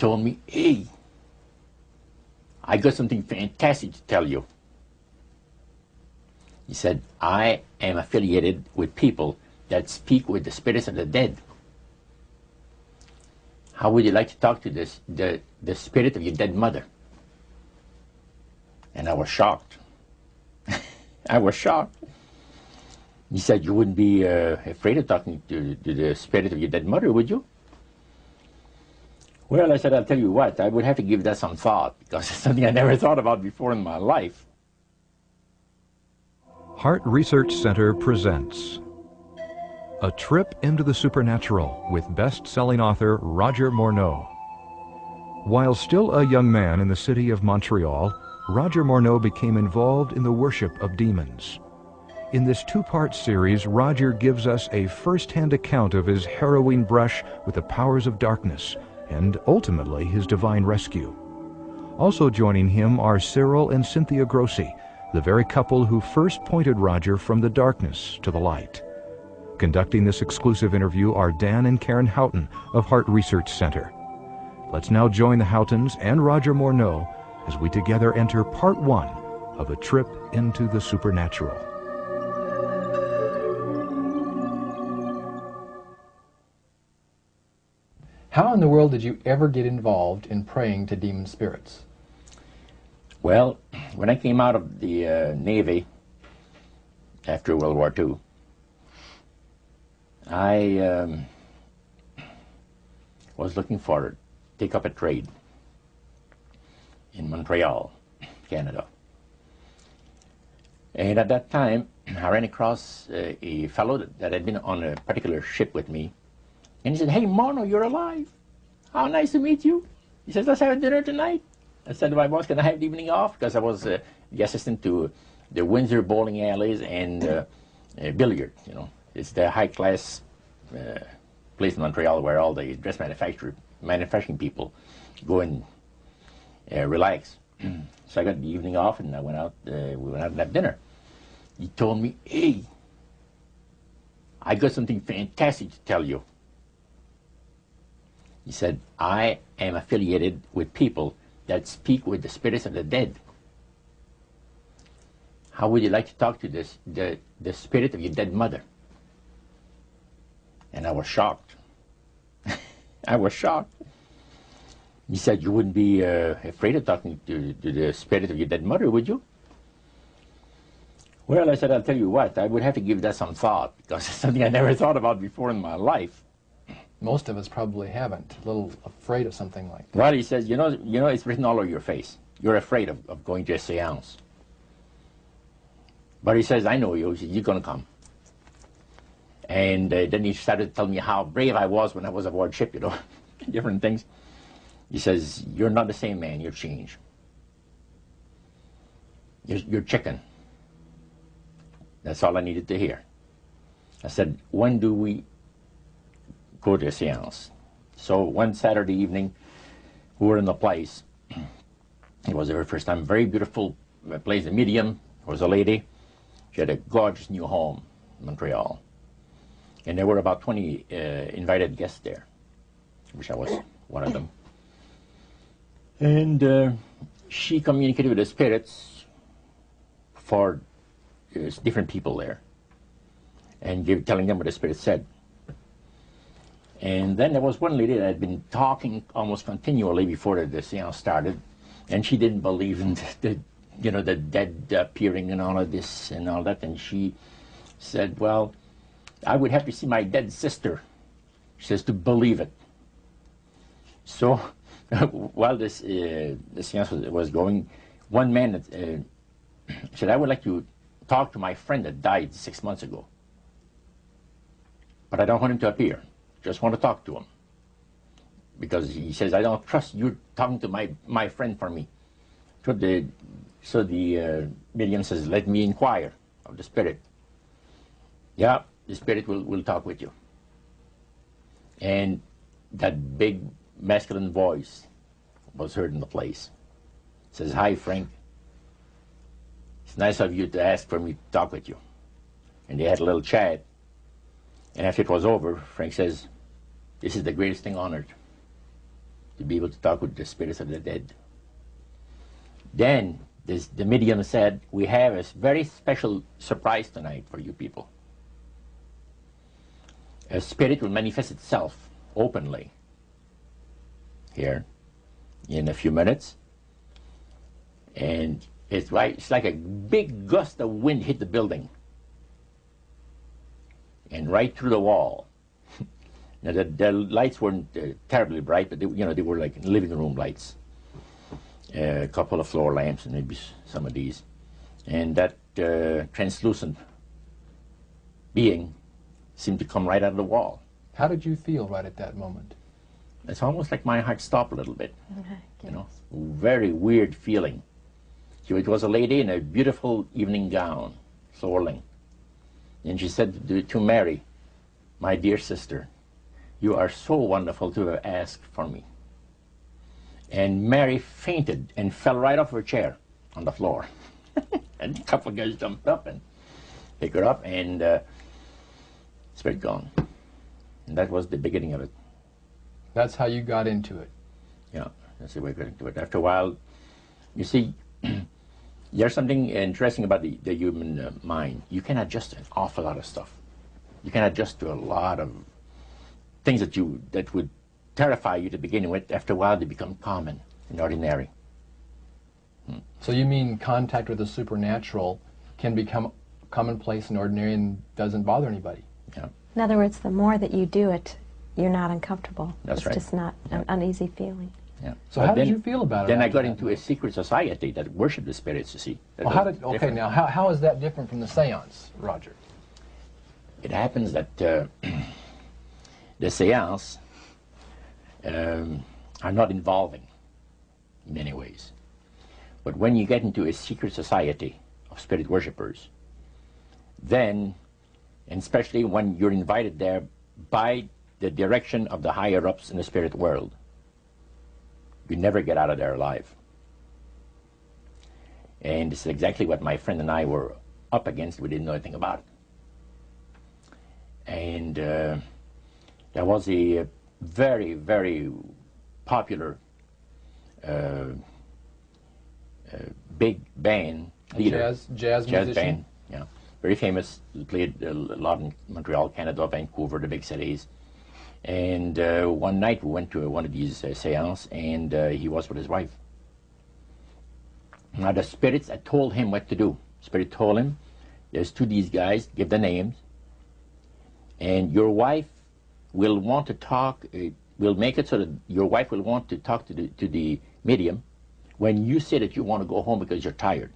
told me, hey, I got something fantastic to tell you. He said, I am affiliated with people that speak with the spirits of the dead. How would you like to talk to the spirit of your dead mother? And I was shocked. I was shocked. He said, you wouldn't be afraid of talking to the spirit of your dead mother, would you? Well, I said, I'll tell you what, I would have to give that some thought, because it's something I never thought about before in my life. Heart Research Center presents A Trip into the Supernatural with best-selling author Roger Morneau. While still a young man in the city of Montreal, Roger Morneau became involved in the worship of demons. In this two-part series, Roger gives us a first-hand account of his harrowing brush with the powers of darkness and ultimately his divine rescue. Also joining him are Cyril and Cynthia Grossi, the very couple who first pointed Roger from the darkness to the light. Conducting this exclusive interview are Dan and Karen Houghton of Heart Research Center. Let's now join the Houghtons and Roger Morneau as we together enter part one of A Trip into the Supernatural. How in the world did you ever get involved in praying to demon spirits? Well, when I came out of the Navy after World War II, I was looking to take up a trade in Montreal, Canada. And at that time, I ran across a fellow that had been on a particular ship with me. And he said, hey, Morneau, you're alive. How nice to meet you. He says, let's have dinner tonight. I said to my boss, can I have the evening off? Because I was the assistant to the Windsor bowling alleys and billiard, you know. It's the high-class place in Montreal where all the dress manufacturing people go and relax. So I got the evening off, and I went out, we went out and had dinner. He told me, hey, I got something fantastic to tell you. He said, I am affiliated with people that speak with the spirits of the dead. How would you like to talk to the spirit of your dead mother? And I was shocked. I was shocked. He said, you wouldn't be afraid of talking to the spirit of your dead mother, would you? Well, I said, I'll tell you what, I would have to give that some thought, because it's something I never thought about before in my life. Most of us probably haven't. A little afraid of something like that. Well, he says, you know, it's written all over your face. You're afraid of going to a seance. But he says, I know you. He says, you're going to come. And then he started to tell me how brave I was when I was aboard ship, you know, different things. He says, you're not the same man. You're changed. You're chicken. That's all I needed to hear. I said, when do we go to a seance? So one Saturday evening, we were in the place. It was the very first time. Very beautiful place. The medium was a lady. She had a gorgeous new home in Montreal. And there were about 20 invited guests there, which I was one of them. And she communicated with the spirits for different people there, and telling them what the spirit said. And then there was one lady that had been talking almost continually before the seance started, and she didn't believe in the dead appearing and all of this and all that. And she said, well, I would have to see my dead sister, she says, to believe it. So while the seance was going, one man said, I would like to talk to my friend that died 6 months ago, but I don't want him to appear. Just want to talk to him, because he says, I don't trust you talking to my friend for me. So the medium says, let me inquire of the spirit. Yeah, the spirit will talk with you. And that big masculine voice was heard in the place. It says, hi, Frank. It's nice of you to ask for me to talk with you. And they had a little chat. And after it was over, Frank says, this is the greatest thing on earth. to be able to talk with the spirits of the dead. Then the medium said, we have a very special surprise tonight for you people. A spirit will manifest itself openly here in a few minutes, and it's like a big gust of wind hit the building and right through the wall. Now the lights weren't terribly bright, but they were like living room lights, a couple of floor lamps and maybe some of these, and that translucent being seemed to come right out of the wall. How did you feel right at that moment? It's almost like my heart stopped a little bit. Okay, Very weird feeling. It was a lady in a beautiful evening gown, swirling. And she said to Mary, my dear sister, you are so wonderful to have asked for me. And Mary fainted and fell right off her chair on the floor. And a couple of guys jumped up and picked her up, and spirit gone. And that was the beginning of it. That's how you got into it. Yeah, that's the way I got into it. After a while, you see, there's something interesting about the human mind. You can adjust to an awful lot of stuff. You can adjust to a lot of things that would terrify you to begin with. After a while, they become common and ordinary. So you mean contact with the supernatural can become commonplace and ordinary and doesn't bother anybody? Yeah. In other words, the more that you do it, you're not uncomfortable. That's it's right. just not an uneasy feeling. Yeah. So how did you feel about it? Then I after got that? into a secret society that worshipped the spirits, you see. Well, how is that different from the seance, Roger? It happens that the seance are not involving in many ways. But when you get into a secret society of spirit worshippers, then, and especially when you're invited there by the direction of the higher-ups in the spirit world, you never get out of there alive. And this is exactly what my friend and I were up against. We didn't know anything about it. And there was a very, very popular big band leader. Jazz musician? Band, yeah. Very famous, played a lot in Montreal, Canada, Vancouver, the big cities. And one night we went to one of these seances, and he was with his wife. Now the spirits had told him what to do. Spirit told him, there's two of these guys, give the names, and your wife will want to talk, we'll make it so that your wife will want to talk to the medium when you say that you want to go home because you're tired.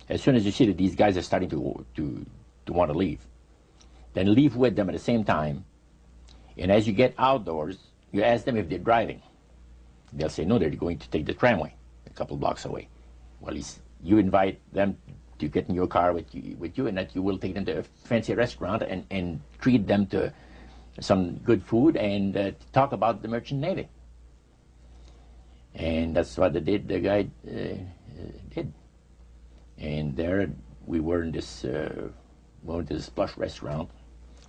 As soon as you see that these guys are starting to want to leave, then leave with them at the same time. And as you get outdoors, you ask them if they're driving. They'll say, no, they're going to take the tramway a couple blocks away. Well, you invite them to get in your car with you, and that you will take them to a fancy restaurant and treat them to some good food and talk about the merchant navy. And that's what the guy did. And there we were in this plush restaurant,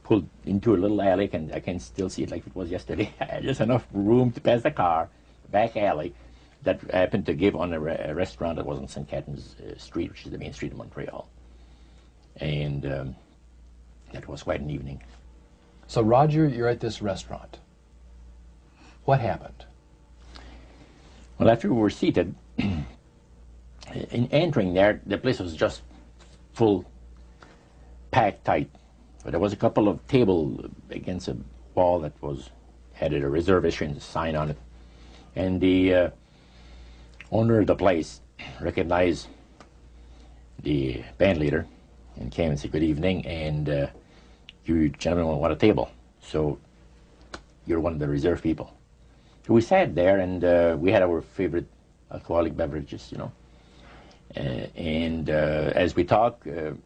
pulled into a little alley, and I can still see it like it was yesterday. Just enough room to pass the car, back alley, that happened to give on a restaurant that was on St. Catharines Street, which is the main street of Montreal. And that was quite an evening. So Roger, you're at this restaurant. What happened? Well, after we were seated, in entering there, the place was just full, packed tight. But there was a couple of tables against a wall that had a reservation sign on it. And the owner of the place recognized the band leader and came and said, good evening, and you gentlemen want a table. So you're one of the reserve people. So we sat there, and we had our favorite alcoholic beverages, you know. And as we talked, the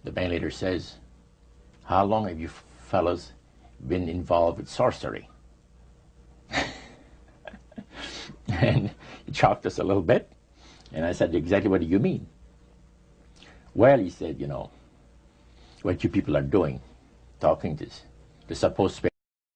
band leader says, how long have you fellas been involved with sorcery? And he shocked us a little bit. And I said, exactly what do you mean? Well, he said, you know, what you people are doing, talking to the supposed